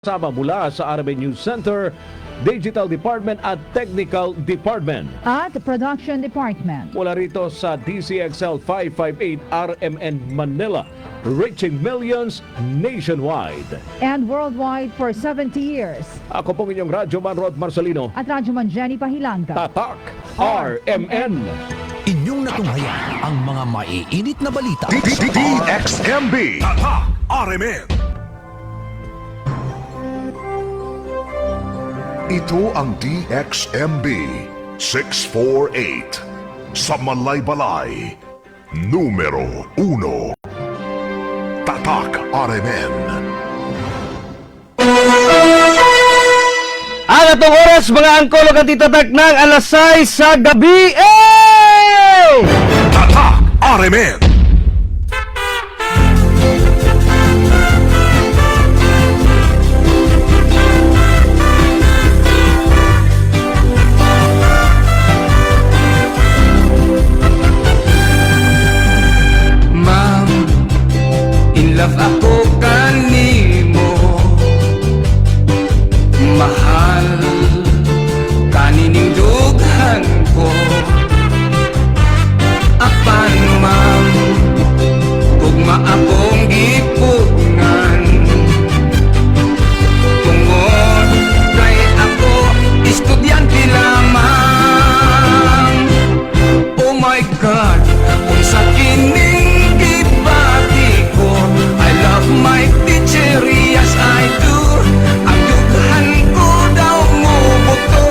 Sama mula sa RMN News Center, Digital Department at Technical Department. At Production Department. Mula rito sa DCXL 558 RMN Manila, reaching millions nationwide. And worldwide for 70 years. Ako pong inyong Radyo Man Rod Marcelino. At Radyo Man Jenny Pahilanga. Tatak RMN. Inyong natunghayan ang mga maiinit na balita. DXMB Tatak RMN. Ito ang DXMB 648 sa Malaybalay, numero 1. Tatak RMN. Ang atong oras mga angkolo kan titatak ng alas 6 sa gabi. Tatak RMN. Love ako kanimo, mahal kanining dughan ko. Apan ma'am, tugma akong gipugngan, tungod kay ako estudyante lamang. Oh my God, kung sa kining my teacher, yes I do. Ang dughan ko daw mo buto.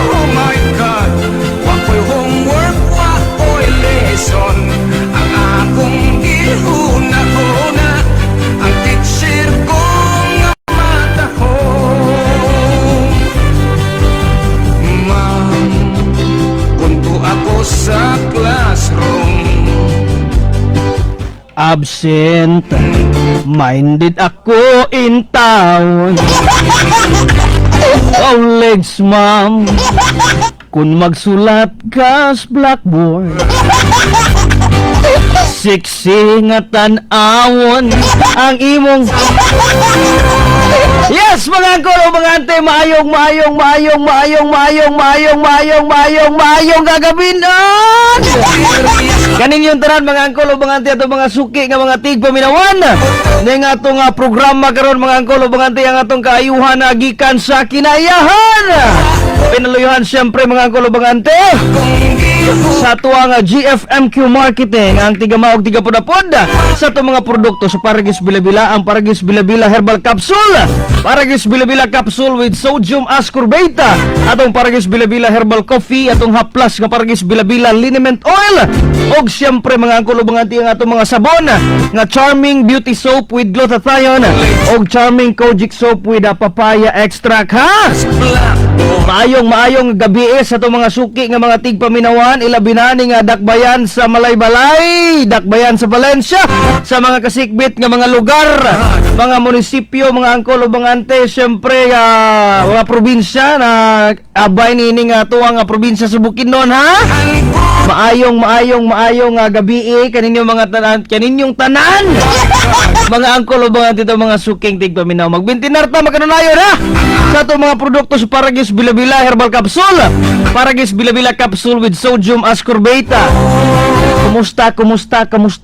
Oh my God, wako'y homework, wako'y lesson. Ang akong gihuna-huna, ang teacher ko nga matahong. Ma'am, kunto ako sa classroom, Absent minded ako in town. Oh legs ma'am, kung magsulat ka sa blackboard, siksi nga tan-awon ang imong. Yes, mga angkolo, mga ante, maayong gagabinan. Kanin yung tanan, mga angkolo, mga ante, ato mga suki nga mga tigpaminawan. Ning atong programa karon, mga angkolo, mga ante, ang atong kaayuhan na gikan sa kinayahan. Pinaluyuhan siyempre, mga angkolo, mga ante, sa tuwang GFMQ Marketing, ang tigamaog tigapod-apod sa itong mga produkto sa Paragis Bila-Bila, ang Paragis Bila-Bila Herbal Capsule, Paragis Bila-Bila Capsule with Sodium Ascorbate, atong Paragis Bila-Bila Herbal Coffee, atong Haplas nga Paragis Bila-Bila Liniment Oil, og siyempre mga angkolo mga anti ang atong mga sabon nga Charming Beauty Soap with Glutathione, og Charming Kojic Soap with Papaya Extract, ha? Maayong gabi sa itong mga suki nga mga tigpaminawan, ilabinani nga dakbayan sa Malaybalay, dakbayan sa Valencia, sa mga kasikbit nga mga lugar, mga munisipyo, mga angkolo, mga ante, siyempre mga probinsya na abay nini nga tuwang probinsya sa Bukidnon, ha? Maayong gabi kaninyong mga tanan, kaninyong tanan. Mga angkolo, mga ante, mga suking tigpaminaw. Magbintinarta, magkananayon, ha? Sa itong mga produkto sa Paragis Bila-Bila Herbal Capsule, Paragis Bila-Bila Capsule with Sodium Ascorbate. Kumusta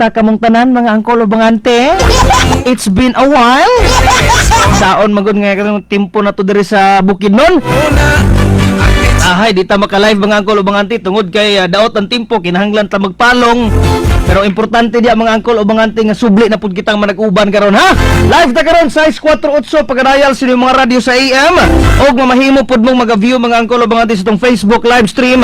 kamong tanan, mga angkolo, mga ante? It's been a while. Saon magud nga kanang timpo na to diri sa Bukidnon. Ahay, di ta maka-live mga angkol o mga ante tungod kay daot ang timpo, kinahanglan ta magpalong. Pero importante diya mga angkol o mga ante nga subli na pud kitang manag-uban karon, ha? Live ta karon sa 648 pagka-dial sa mga radyo sa AM og mamahimo pud mong mag-view mga angkol o mga ante sa tong Facebook live stream.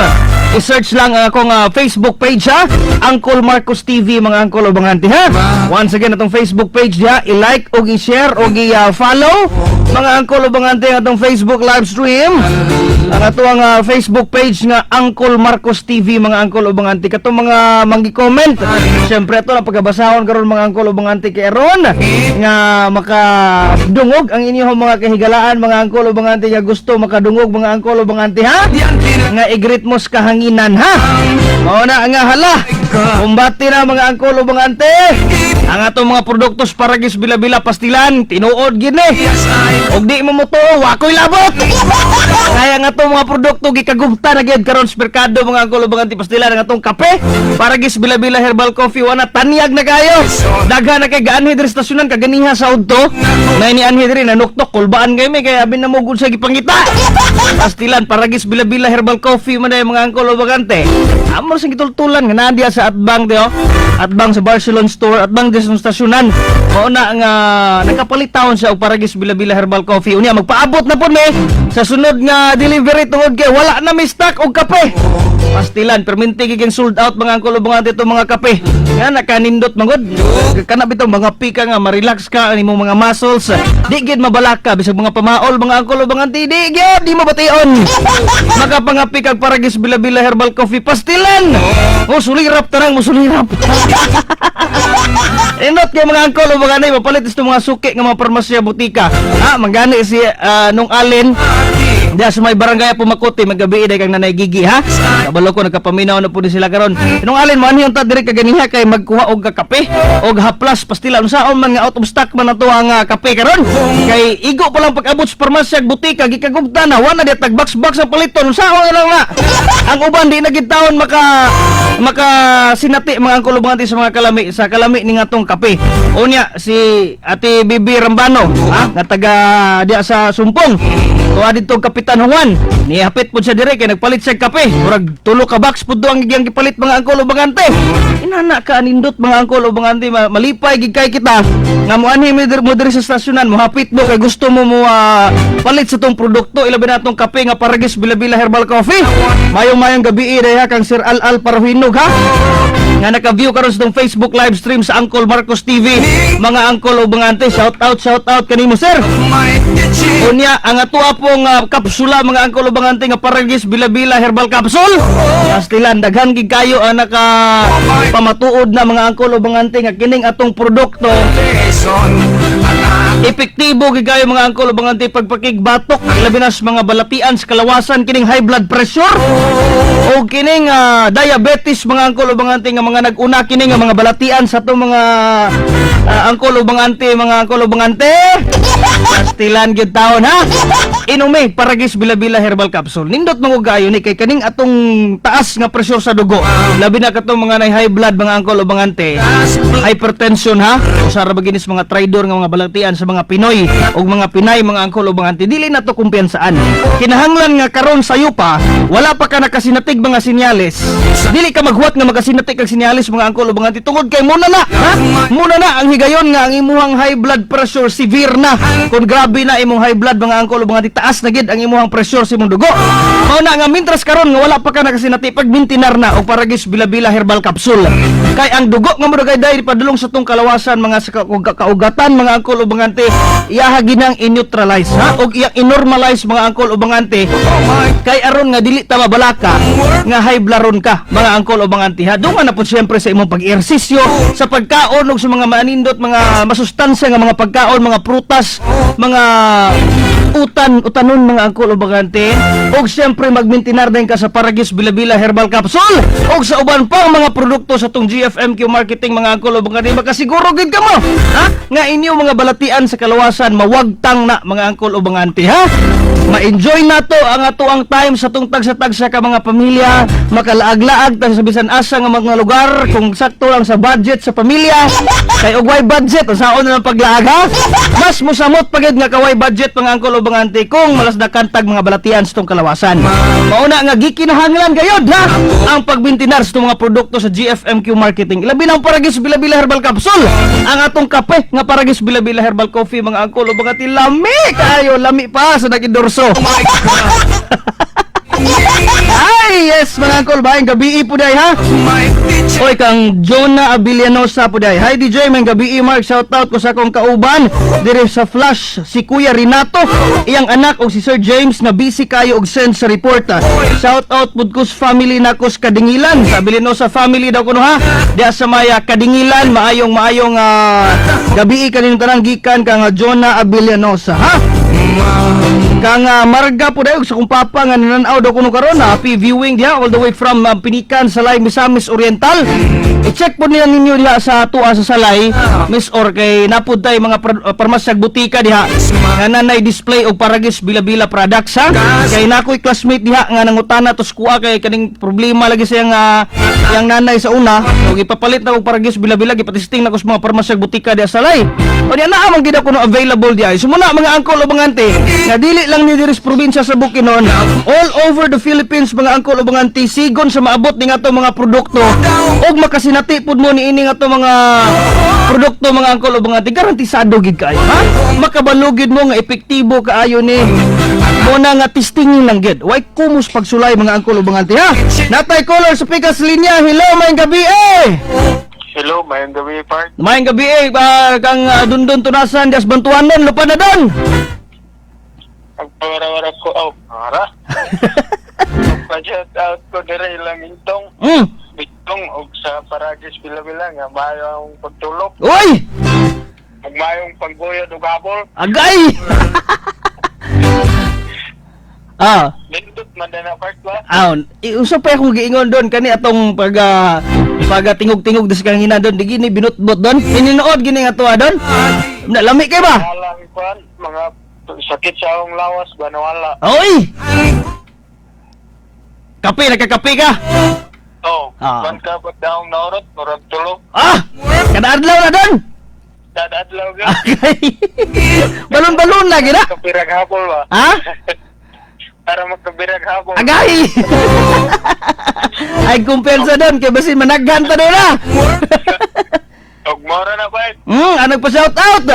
I-search lang ang akong Facebook page, ha? Angkol Marcos TV mga angkol o mga ante, ha? Once again atong Facebook page diha, i-like og i-share og i-follow mga angkol ug mga auntie ang atong Facebook live stream. Ang atong Facebook page nga Uncle Marcos TV, mga angkol ug mga auntie. Katong mga manggi-comment. Siyempre ato na pagabasahon karon mga angkol ug mga auntie kay aron nga makadungog ang inyong mga kahigalaan, mga angkol ug mga auntie nga gusto makadungog, mga angkol ug mga auntie ha. Nga i-greet mo sa kahanginan ha. Mao na nga hala. Kumbati na mga angkol ug mga auntie. Ang atong mga produktos paragis bila-bila pastilan tinuod gid ni. Og di mo motuo wakoy labot. Kaya nga atong mga produkto gikagubta na gyud karon sa merkado, mga angkol ug mga auntie pastilan. Ang atong kape paragis bila-bila herbal coffee wana tanyag na kayo. Daghan na kay gaanhi diri stasyonan kaganiha sa udto. Nay ni anhi diri nanuktok kulbaan kay may kay abin na mo gud sa gipangita. Pastilan paragis bila-bila herbal coffee man ay mga angkol ug mga auntie. Amo sa gitultulan nga naa diya sa Atbang teo. Atbang sa Barcelona store, atbang sa stasyonan. Mao na nga nakapalit taon siya og paragis bila-bila herbal coffee. Unya magpaabot na pud mi sa sunod nga delivery tungod kay wala na mi stock og kape. Pastilan perminti giging sold out mga angkol ug mga dito mga kape. Nga nakanindot mangod. Kana bitong mga pika nga ma-relax ka ani mo mga muscles. Di gid mabalaka bisag mga pamaol mga angkol ug mga auntie, di gid di mabation. Magapangapi kag paragis bila-bila herbal coffee pastilan. Oh sulirap tanang mo sulirap. Inot kay mga angkol ug mga auntie mapalit isto mga suki nga mga parmasya butika. Ha mangani si nung alin diya sa may barangay Pumakuti magabi day kang nanay Gigi ha. Kabalo ko nagkapaminaw na pud sila karon. Nung alin mo anhi unta diri kaganiha kay magkuha og kape og haplas pastila unsaon man nga out of stock man ato ang kape karon. Kay igo pa lang pag-abot sa parmasya butika gikagubta na wala di tag box ang paliton unsaon lang na. Ang uban di na gid taon maka sinati mga angkol ug mga auntie sa kalami ni ngatong kape. Unya si Ate Bibi Rambano ha nga taga diya sa Sumpong. Tuwa dito Kapitan Juan, nihapit po siya dire kay nagpalit siya kape. Murag tulo ka box pud ang gigyan gipalit mga angkol ug mga auntie. Inana ka anindot mga angkol ug mga auntie malipay gid kay kita. Nga mo anhi mo diri sa stasyonan mo hapit mo kay gusto mo palit sa tong produkto ilabi na tong kape nga paragis bila-bila herbal coffee. Mayong gabi ha kang Sir Al Parhinog ha. Nga naka-view karon sa tong Facebook live stream sa Uncle Marcos TV. Mga angkol ug mga auntie, shout out kanimo sir. Unya ang atua pong kapsula mga angkol ug mga auntie nga paragis bila-bila herbal capsule. Pastilan daghan gid kayo ang naka pamatuod na mga angkol ug mga auntie nga kining atong produkto. Epektibo gid kayo mga angkol ug mga auntie pagpakigbatok labi na sa mga balatian sa kalawasan kining high blood pressure o kining diabetes mga angkol ug mga auntie nga mga nag-una kining nga mga balatian sa atong mga angkol ug mga auntie, mga angkol ug mga auntie. Pastilan gid taon ha. Inumi paragis bila-bila herbal capsule. Nindot mo gayo ni kay kaning atong taas nga presyon sa dugo. Labi na katong mga high blood mga angkol ug mga auntie. Hypertension ha. Usa ra baginis mga traidor nga mga balatian sa mga Pinoy ug mga Pinay mga angkol ug mga auntie. Dili na to kumpiyansaan. Kinahanglan nga karon sayo pa wala pa ka nakasinatig mga senyales. Dili ka maghuwat nga makasinatig kag senyales mga angkol ug mga auntie tungod kay muna na ha. Muna na ang higayon nga ang imuhang high blood pressure severe na. Kung grabe na imong high blood mga angkol ug mga auntie taas na gid ang imuhang pressure sa imong dugo. Mao na nga mintras karon nga wala pa ka nakasinati pag mintinar na og paragis bila-bila herbal capsule. Kay ang dugo nga murag dai padulong sa tong kalawasan mga kaugatan mga angkol ug mga auntie iyaha ginang i-neutralize ha og iya i-normalize mga angkol ug mga auntie. Kay aron nga dili ta mabalaka nga high blood ka mga angkol ug mga auntie ha. Dungan na pud syempre sa imong pag-ehersisyo, sa pagkaon ug sa mga manindot mga masustansya nga mga pagkaon, mga prutas, mga utanon mga angkol ug mga auntie. Og syempre magmintinar din ka sa paragis bila-bila herbal capsule og sa uban pang mga produkto sa tong GFMQ marketing mga angkol ug mga auntie. Makasiguro gid ka mo ha nga inyo mga balatian sa kalawasan mawagtang na mga angkol ug mga auntie ha. Ma-enjoy na to ang ato ang time sa tong tagsa-tagsa ka mga pamilya, makalaag-laag ta sa bisan asa nga mga lugar kung sakto lang sa budget sa pamilya. Kay og way budget unsaon na lang paglaag ha. Mas mosamot pagid nga kaway budget mga angkol ug mga auntie kung malasdakan tag mga balatian sa tong kalawasan. Mauna nga gikinahanglan gayud ha ang pagbintinar sa tong mga produkto sa GFMQ marketing. Ilabi na ang paragis bila-bila herbal capsule, ang atong kape nga paragis bila-bila herbal coffee mga angkol ug mga auntie. Lami kayo, lami pa sa nag-endorso. Ay, Yes, mga Uncle, bayang gabi po day ha. Mike teacher Oy, kang Jonah Abilianosa po day. Hi DJ, may gabi Mark, shoutout ko sa akong kauban dire sa Flash, si Kuya Renato, iyang anak og si Sir James nga busy kayo og send sa report. Shoutout pud ko sa family nako sa Kadingilan. Sa Abilianosa family daw kuno ha. Diya sa Maya Kadingilan, maayong gabi kanin tanang gikan kang Jonah Abilianosa ha. Kang Marga po dayo sa kong papa nga nananaw daw kuno karon. Happy viewing diha all the way from Pinikan, Salay, Misamis Oriental. I-check po nila ninyo diha sa tuwa sa Salay, Miss Or kay napud tay mga parmasyag butika diha nga nanay display og paragis bila-bila products ha. Kay nakoy classmate diha nga nangutana tos kuha kay kaning problema lagi sa yang nanay sa una. Og ipapalit na og paragis bila-bila gipatesting na ko sa mga parmasyag butika diha sa Salay. O diha naa man gid kuno available diha. Sumuna mga uncle o mga auntie nga dili lang ni diri sa probinsya sa Bukidnon, all over the Philippines mga uncle o mga auntie sigon sa maabot ni ato mga produkto og makasinati pud mo ni ini ato mga produkto mga uncle o mga auntie garantisado gid kaayo ha. Makabalugid mo nga epektibo kaayo ni mo na nga testingin lang gid. Way kumus pagsulay mga uncle o mga auntie ha. Natay caller sa pikas linya. Hello, may gabi Hello, mayang gabi, Park. Mayang gabi kang Dundon Tunasan das Bantuanon lupa na don. Pagpawara-wara ko, para. Pa-shout out ko dire ilang intong. Bitong og sa Paragis Bila-Bila nga mayong pagtulog. Uy! Ug mayong pagguyod og habol. Agay! Lindot man na Park ba? Usap pa akong giingon doon kani atong pag tingog-tingog des kang ina doon di gini binutbot doon. Ininood gini nga tuwa doon. Lami kay ba? Alang kuan mga sakit sa akong lawas ba nawala. Oy! Kape, nagkakape ka? Man ka pag daong naurot, murag tulog. Kada adlaw na doon? Dadadlaw ka. Agay! Balon-balon lagi na? Kapirag habol ba? Ha? Para magkabirag habol. Agay! Ay kumpensa doon kay basin managhan ta doon na. Og mora na ba? Ano pa shout out?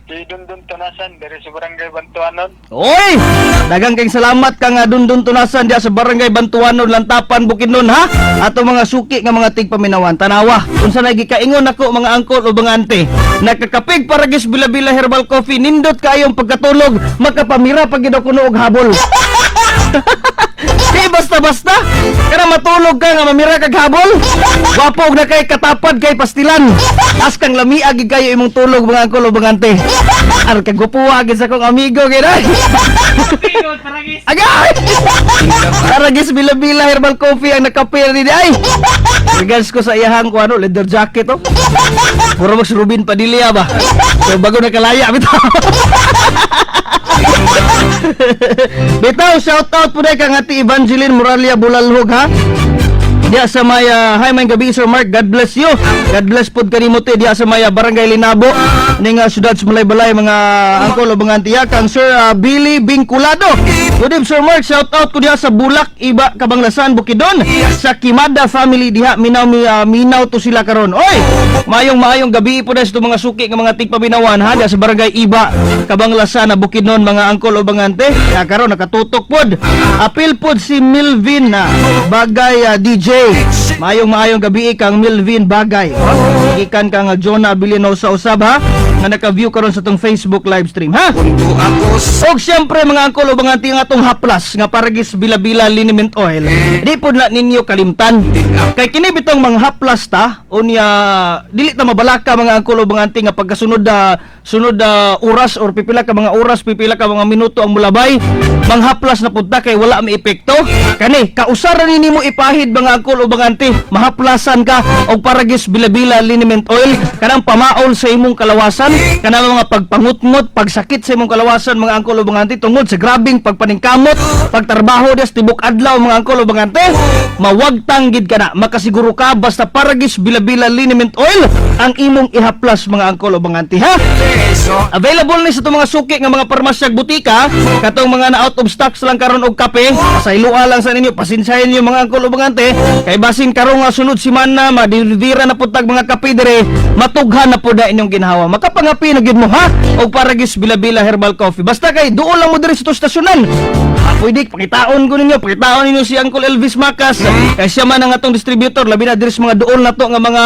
Si Dundon Tunasan dari sa Barangay Bantuanon. Oy! Dagang kayong salamat ka nga Dundon Tunasan diya sa Barangay Bantuanon, Lantapan, Bukidnon ha. Ato mga suki nga mga tigpaminawan. Tanawa, unsa na gikaingon ako mga angkol o mga ante. Nakakapig paragis bila-bila herbal coffee, nindot kayong pagkatulog, makapamira pag gidaw kuno og habol. Di basta-basta kana matulog ka nga mamira kag habol. Wapo og na kay katapad kay pastilan. As kang lamia gid kayo imong tulog mga angkol o mga ante. Ar kag gupuha gid sa kong amigo gid ay. Agay! Paragis bila-bila herbal coffee ang nakapir ni ay. Regards ko sa iyahang ko ano leather jacket oh. Puro mas Rubin Padilla ba. So bago nakalaya bitaw. Bitaw, shout out po dahil kang ati Evangeline Moralia Bulalhog ha. Diya sa maya, hi may gabi Sir Mark, God bless you. God bless po kanimote diya sa maya Barangay Linabo ning syudad sa Balay mga angkol o mga antiya kang Sir Billy Bingkulado. Good evening Sir Mark, shout out ko diya sa Bulak, Iba, Kabanglasan, Bukidnon. Sa Kimada family diha, minaw to sila karon. Oy, mayong gabi po dahil sa mga suki ng mga tigpaminawan ha, diya sa Barangay Iba, Kabanglasan, Bukidnon, mga angkol o mga ante. Ya karon nakatutok pod. Apil pod si Milvin Bagay DJ. Mayong gabi kang Milvin Bagay. Ikan kang Jonah Abiliano sa usab ha nga naka-view karon sa tong Facebook live stream ha. Og syempre mga angkol o mga ting atong haplas nga paragis bila-bila liniment oil. Di pod na ninyo kalimtan. Kay kini bitong mga haplas ta unya dili ta mabalaka mga angkol o mga ting nga pagkasunod sunod oras or pipila ka mga oras, pipila ka mga minuto ang mulabay. Manghaplas na punta kay wala may epekto. Kani kausaran nimo ipahid mga angkol o mga auntie, mahaplasan ka og paragis bila-bila liniment oil kanang pamaol sa imong kalawasan, kanang mga pagpangut-ngut, pagsakit sa imong kalawasan mga angkol o mga auntie tungod sa grabing pagpaningkamot, pagtrabaho des tibok adlaw mga angkol o mga auntie, mawagtang gid kana, makasiguro ka basta paragis bila-bila liniment oil ang imong ihaplas mga angkol o mga auntie ha. Available ni sa itong mga suki nga mga parmasyag butika, katong mga na out of stocks lang karon og kape, sa ilua lang sa ninyo, pasinsahin niyo mga angkol o mga ante, kay basin karong sunod semana madidira na pud tag mga kape dire, matughan na pud inyong ginhawa. Makapangapi na gid mo ha og paragis bila-bila herbal coffee. Basta kay duol lang mo dire sa stasyonan. Pwede, pakitaon ko ninyo, pakitaon ninyo si Uncle Elvis Macas. Kaya siya man ang atong distributor, labi na diri sa mga dool na to nga mga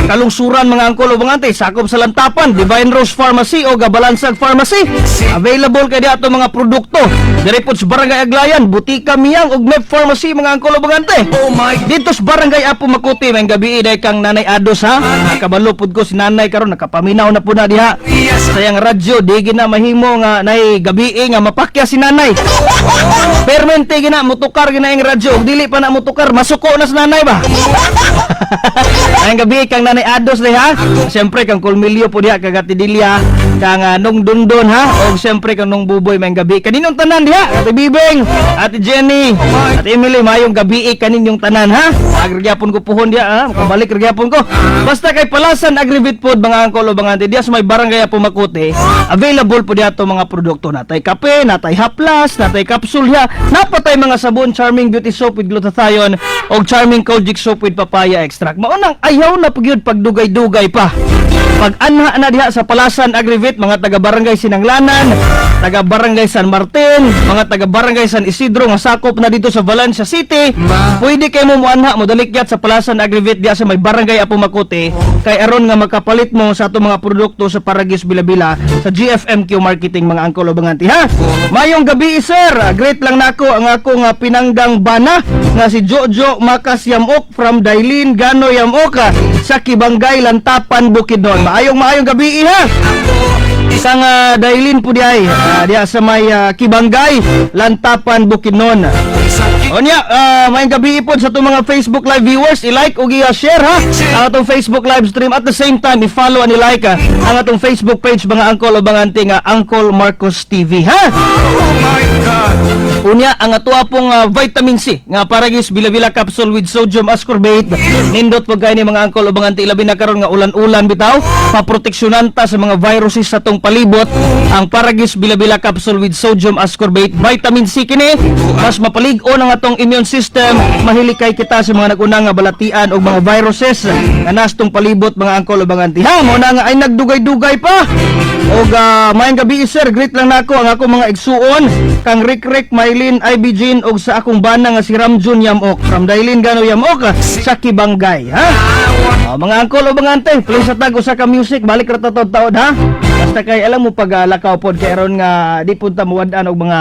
kalungsuran mga angkol o mga ante, sakop sa Lantapan, Divine Rose Pharmacy o Gabalansag Pharmacy. Available kay di ato mga produkto. Diri po sa Barangay Aglayan, Butika Miyang ug Mep Pharmacy mga angkol o mga ante. Oh my Dito sa Barangay Apo Makuti, may gabi day kang Nanay Ados ha. Nakabalo pud ko si Nanay karon nakapaminaw na po na diha. Sayang radyo, di gina mahimo nga nay gabi nga mapakya si Nanay. Permente gina mutukar gina ang radyo, ug dili pa na mutukar, masuko na sa Nanay ba. Ang gabi kang Nanay Ados day ha. Siyempre kang Kulmilyo po diha kag Atidilya, kang Nung Dundon ha, ug siyempre kang Nung Buboy may gabi. Kaninong tanan diha? Ate Bibeng, Ate Jenny, Ate Emily, mayong gabi kaninyong tanan ha. Agrigyapon ko puhon diha ha, makabalik gyapon ko. Basta kay Palasan Agrivit Food mga angkol o mga ante, diha sa may Barangay Apo Makuti, available po diha to mga produkto. Natay kape, natay haplas, natay kapsul ha. Napatay mga sabon, Charming Beauty Soap with glutathione o Charming Kojic Soap with papaya extract. Maunang ayaw na pagyud pagdugay-dugay pa. Pag anha na diha sa Palasan Agrivit, mga taga-barangay Sinanglanan, taga-barangay San Martin, mga taga-barangay San Isidro nga sakop na dito sa Valencia City, pwede kayo mo muanha mo dalikyat sa Palasan Agrivit diha sa may Barangay Apo Makuti, kay aron nga makapalit mo sa ato mga produkto sa Paragis Bilabila sa GFMQ Marketing mga angkol o banganti ha. Mayong gabi sir, great lang nako ang ako nga pinanggang bana nga si Jojo Makas Yamok from Dailin Gano Yamok sa Kibangay Lantapan Bukidnon. Maayong gabi ha. Isang Dailin po diay diya sa may Kibangay Lantapan Bukidnon. Onya, maayong gabi po sa itong mga Facebook Live viewers, i-like o i-share ha ang atong Facebook live stream, at the same time i-follow and i-like ang atong Facebook page mga angkol o banganti nga Uncle Marcos TV ha. Unya, ang atua pong vitamin C nga Paragis Bilabila capsule with sodium ascorbate, nindot po kayo ni mga angkol o banganti, ilabi na karon nga ulan-ulan bitaw, paproteksyonanta sa mga viruses sa atong palibot. Ang Paragis Bilabila capsule with sodium ascorbate, vitamin C kini, mas mapalig-on ang atong immune system, mahilikay kita sa mga nagunang nga balatian o mga viruses nga nastong palibot mga angkol o banganti ha. Mo na nga ay nagdugay-dugay pa. Og maayong gabi sir, greet lang nako ang ako mga igsuon kang Rick Maylin Ibigin og sa akong bana nga si Ramjun Yamok from Dailin Gano Yamok sa Kibangay ha. Mga angkol o bangante, please sa tag usa ka music, balik ra ta taod ha. Basta kay alam mo pag lakaw pod kay aron nga di punta muwad-an og mga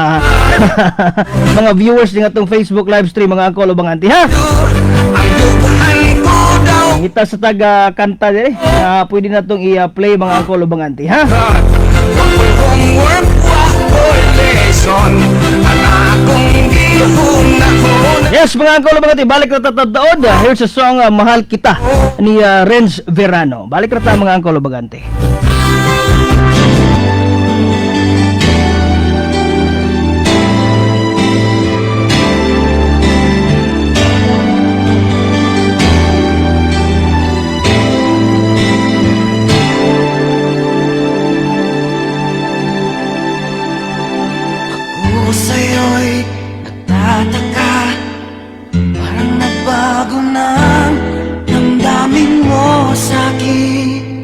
mga viewers ng atong Facebook live stream mga angkol o bangante ha. Kita sa taga kanta dire, pwede na tong i-play mga angkol o bangante ha. Yes, mga angkol o bangante, balik na tatataod. Here's a song, Mahal Kita ni Renz Verano. Balik na ta mga angkol o bangante. Ako sa'yo'y nagtataka, parang nagbago ng damdamin mo sa'kin.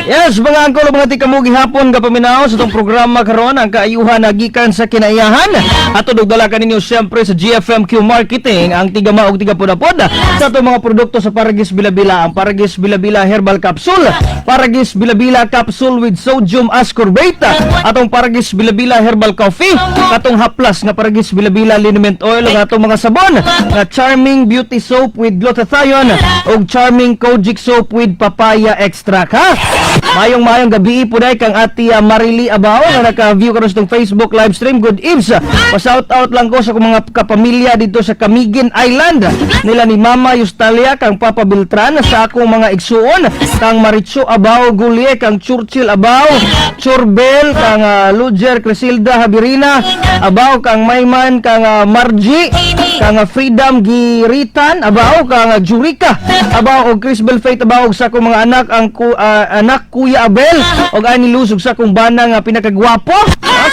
Yes, mga angkol, mga tikamugi hapon kapaminaw sa itong programa karon ang kaayuhan na gikan sa kinaiyahan. At dala kaninyo siyempre sa GFMQ Marketing ang tigama og tigapod-apod sa itong mga produkto sa Paragis Bilabila. Ang Paragis Bilabila Herbal Capsule, Paragis Bilabila Capsule with Sodium Ascorbate, atong Paragis Bilabila Herbal Coffee, atong Haplas nga Paragis Bilabila Liniment Oil, ang atong mga sabon nga Charming Beauty Soap with Glutathione og Charming Kojic Soap with Papaya Extract. Ha? Mayong gabi po dahil kang ati Marily Abao na naka-view karon sa Facebook live stream. Good eves. Pa-shout out lang ko sa akong mga kapamilya dito sa Camiguin Island. Nila ni Mama Yustalia kang Papa Beltran, sa akong mga igsuon kang Maricho Abao Gulie, kang Churchill Abao, Churbel, kang Luger Cresilda Habirina Abao, kang Mayman, kang Margie, kang Freedom Giritan Abao, kang Jurika Abao og Crisbel Faith Abao, sa akong mga anak ang anak Kuya Abel og ani Luz ug sa akong bana nga pinakagwapo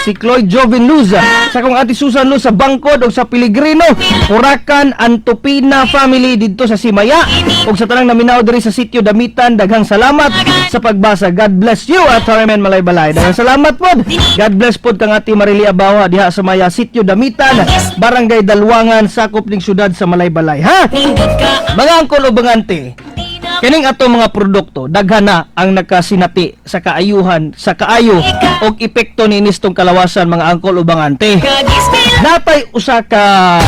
si Cloyd Jovin Luz, sa akong ati Susan Luz sa Bangkod og sa Piligrino, Huracan Antopina family didto sa Simaya og sa tanang naminaw diri sa sitio Damitan. Daghang salamat sa pagbasa. God bless you at Harmen Malaybalay. Daghang salamat pod. God bless pod kang ati Marily Abawa diha sa Maya, sitio Damitan, Barangay Dalwangan, sakop ning syudad sa Malaybalay. Ha? Mga angkol o bangante, kining ato mga produkto daghan na ang nakasinati sa kaayuhan, sa kaayo og epekto ni nistong kalawasan, mga angkol ubang ante. Natay usa ka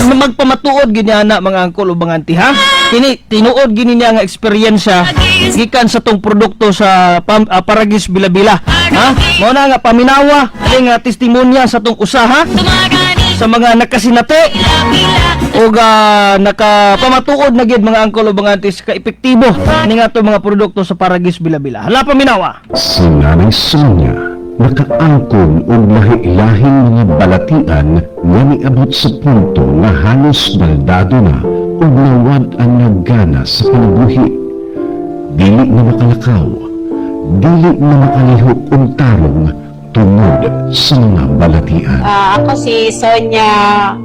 magpamatuod ginyana, mga angkol ubang ante, ha? Kini tinuod gini niya nga eksperyensya gikan sa tong produkto sa Paragis Bilabila, ha? Mao na nga paminawa ning testimonya sa tong usaha sa mga nakasinati o nakapamatuod na gid, mga angkol o mga antis, ka-epektibo ning ato mga produkto sa Paragis Bilabila. Hala paminawa. Si Nanay Sonia nakaangkon og lahi-lahing mga balatian nga niabot sa punto nga halos baldado na ug nawad-an nga gana sa panabuhi. Dili na makalakaw, dili na makalihok og tarong tungod sa mga balatian. Ako si Sonia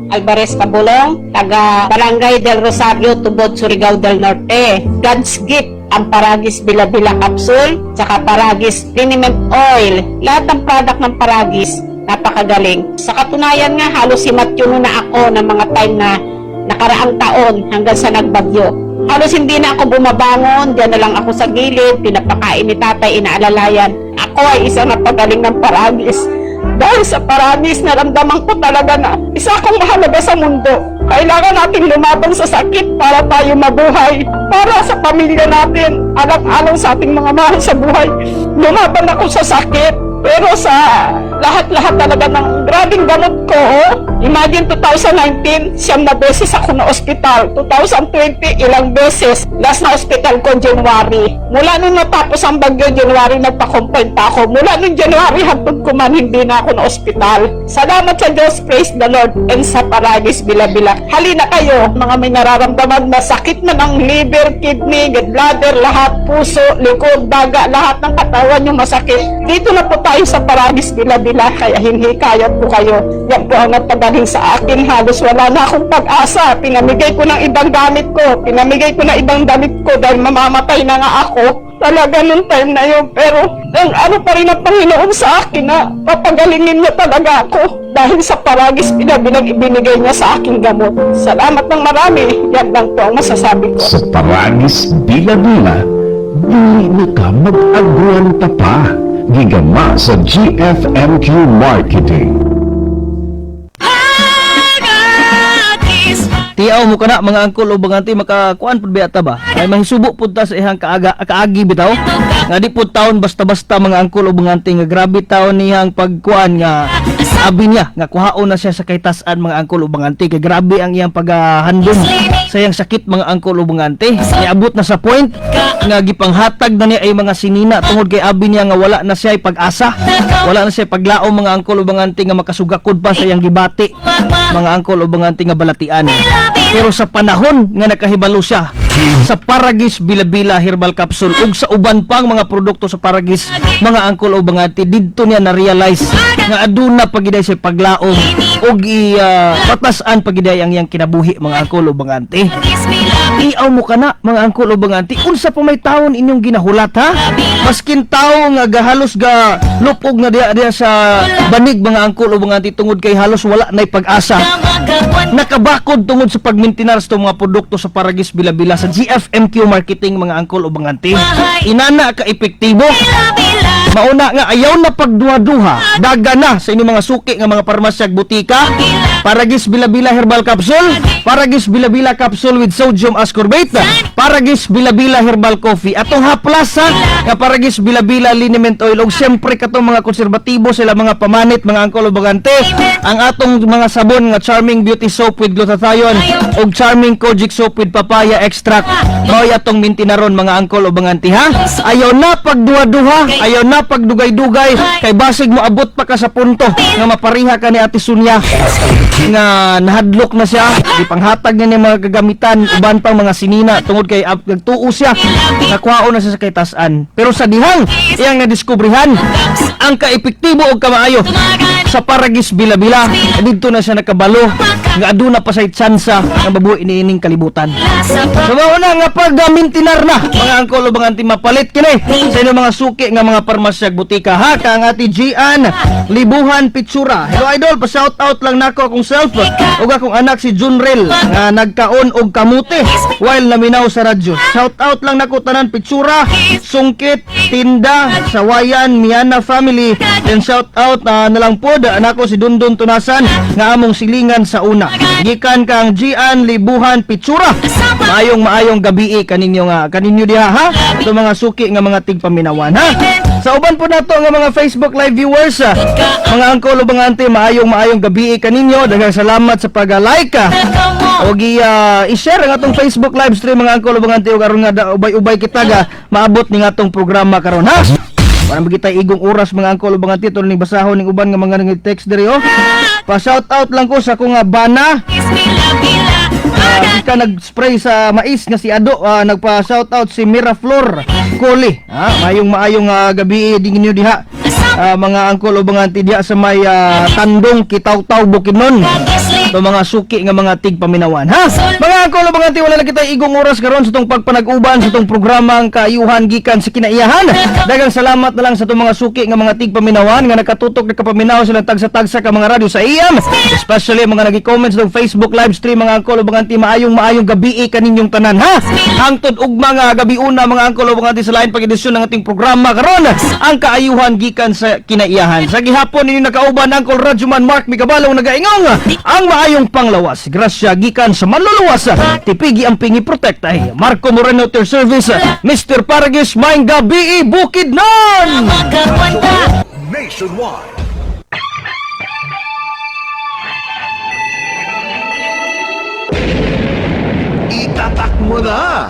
Alvarez Cabulong, taga Barangay del Rosario, Tubod, Surigao del Norte. God's gift ang Paragis Bilabila Capsule, tsaka Paragis Liniment Oil. Lahat ng product ng Paragis, napakagaling. Sa katunayan nga, halos si Matthew na ako ng mga time na nakaraang taon hanggang sa nagbagyo. Halos hindi na ako bumabangon, diyan na lang ako sa gilid, pinapakain ni tatay, inaalalayan. Ako ay isang napagaling ng Paragis. Dahil sa Paragis, naramdaman ko talaga na isa akong mahalaga sa mundo. Kailangan natin lumaban sa sakit para tayo mabuhay. Para sa pamilya natin, alang-alang sa ating mga mahal sa buhay. Lumaban ako sa sakit. Pero sa lahat-lahat talaga ng grabing gamot ko, imagine 2019, 9 beses ako na ospital. 2020, ilang beses. Last na ospital ko, January. Mula nung natapos ang bagyo, January, nagpa-complaint ako. Mula nung January, hangtod ko man, hindi na ako na ospital. Salamat sa Diyos, praise the Lord, and sa Paragis Bilabila. Halina kayo, mga may nararamdaman na sakit na ng liver, kidney, gallbladder, lahat, puso, likod, daga, lahat ng katawan yung masakit. Dito na po tayo sa Paragis Bilabila, kaya hinhikayat ko kayo. Yan po ang nagpagaling sa akin. Halos wala na akong pag-asa. Pinamigay ko ng ibang gamit ko. Pinamigay ko ng ibang damit ko dahil mamamatay na nga ako. Talaga nung time na yun. Pero ang ano pa rin ang Panginoon sa akin na papagalingin niya talaga ako. Dahil sa Paragis Bilabila ibinigay niya sa aking gamot. Salamat ng marami. Yan lang po ang masasabi ko. Sa Paragis Bilabila, dili na ka mag-aguan pa pa. Gigama sa GFMQ Marketing. Tiyaw mo kana, mga angkol o banganti, makakuan pud biata ba? Ay mahisubo pud ta sa ihang kaagi bitaw. Nga di pud taon basta-basta, mga angkol o banganti, nga grabe taon niyang pagkuan nga abi niya nga kuhaon na siya sa kaytas-an, mga angkol o banganti. Kay grabe ang iyang paghandom sa iyang sakit, mga angkol o banganti. Niabot na sa point nga gipanghatag na niya ay mga sinina tungod kay abi niya nga wala na siya pag-asa, wala na siya paglaom, mga angkol o banganti, nga makasugakod pa sa iyang gibati, mga angkol o banganti, nga balatian. Pero sa panahon nga nakahibalo siya sa Paragis Bila-Bila Herbal Capsule ug sa uban pang mga produkto sa Paragis, mga angkol o mga auntie, didto niya na-realize nga aduna pagiday sa paglaom ug patasan pagiday ang iyang kinabuhi, mga angkol o mga auntie. Iaw mo kana, mga angkol o mga auntie, unsa pa may taon inyong ginahulat ha? Maskin tao nga gahalos ga lupog na diya sa banig, mga angkol o mga auntie, tungod kay halos wala nay pag-asa. Nakabakod tungod sa pagmintinar sa mga produkto sa Paragis Bila-Bila sa GFMQ Marketing, mga angkol o mga auntie. Inana ka epektibo. Mauna nga ayaw na pagduha-duha, daga na sa inyong mga suki nga mga parmasya ug butika. Paragis Bila-Bila Herbal Capsule, Paragis Bila-Bila Capsule with sodium ascorbate, Paragis Bila-Bila Herbal Coffee, atong haplas ha, nga Paragis Bila-Bila Liniment Oil, ug siyempre katong mga konserbatibo sila mga pamanit, mga angkol o bagante, ang atong mga sabon nga Charming Beauty Soap with glutathione ug Charming Kojic Soap with papaya extract. Mo'y atong mintinaron, mga angkol o bagante ha. Ayaw na pagduha-duha, ayaw na pagdugay-dugay, kay basig mo abot pa ka sa punto nga mapariha ka ni Ate Sunya nga nahadlok na siya, ipanghatag niya ng mga gagamitan, uban pang mga sinina tungod kay nagtuo siya, nakuhaon na siya sa kaytasan. Pero sa dihang iyang nadiskubrihan ang kaepektibo o kamaayo sa Paragis Bila-Bila, dito na siya nakabalo nga aduna pa sa tsansa nga mabuhi niining kalibutan. So mauna nga pagmintinar na, mga angkol o mga auntie, mapalit kini sa inyong mga suki nga mga parmasya ug butika ha. Ka ang Ate Gian Libuhan Pitsura. Hello idol, pa shout out lang nako akong self ug akong anak si Junrel nga nagkaon og kamuti while naminaw sa radyo. Shout out lang nako tanan Pitsura, Sungkit, Tinda, Sawayan, Miana family. Then shout out na lang pod nako si Dundon Tunasan nga among silingan sa una. Gikan kang Gian Libuhan Pitsura. Maayong gabi kaninyo diha ha. Ito mga suki nga mga tigpaminawan ha. Sa uban po nato nga mga Facebook live viewers, mga angkol o mga auntie, maayong gabi kaninyo. Daghang salamat sa pag-like og i-share ang atong Facebook live stream, mga angkol o mga auntie, ug aron nga ubay-ubay kita ga maabot ning atong programa karon ha. Para magitay igong oras, mga angkol o mga auntie, tuloy ning basahon ning uban nga mga nag-text diri oh. Pa shout out lang ko sa akong bana. Ka nag-spray sa mais nga si Ado, nagpa shout out si Miraflor Coli. Maayong gabi din niyo diha. Mga angkol o mga auntie diha sa may Tandong Kitaw-taw Bukidnon. Ito mga suki nga mga tigpaminawan ha. Mga angkol o mga auntie, wala na kita igong oras karon sa tong pagpanag-uban sa tong programang kaayuhan gikan sa kinaiyahan. Daghang salamat na lang sa tong mga suki nga mga tigpaminawan nga nakatutok nakapaminaw sila tagsa-tagsa ka mga radyo sa iyam. Especially mga nagi-comment sa Facebook live stream, mga angkol o mga auntie, maayong gabi kaninyong tanan ha. Hangtod og mga gabi una, mga angkol o mga auntie, sa lain pag-edisyon ng ating programa karon ang kaayuhan gikan sa kinaiyahan. Sa gihapon ninyo nakauban Angkol Radyoman Mark Micabalong nagaingong ang maayong panglawas. Grasya gikan sa manluluwas, tipigi ang pingi protektahi. Marco Moreno Ter Service, Mr. Paragis, maayong gabi Bukidnon. Nationwide. Itatak mo na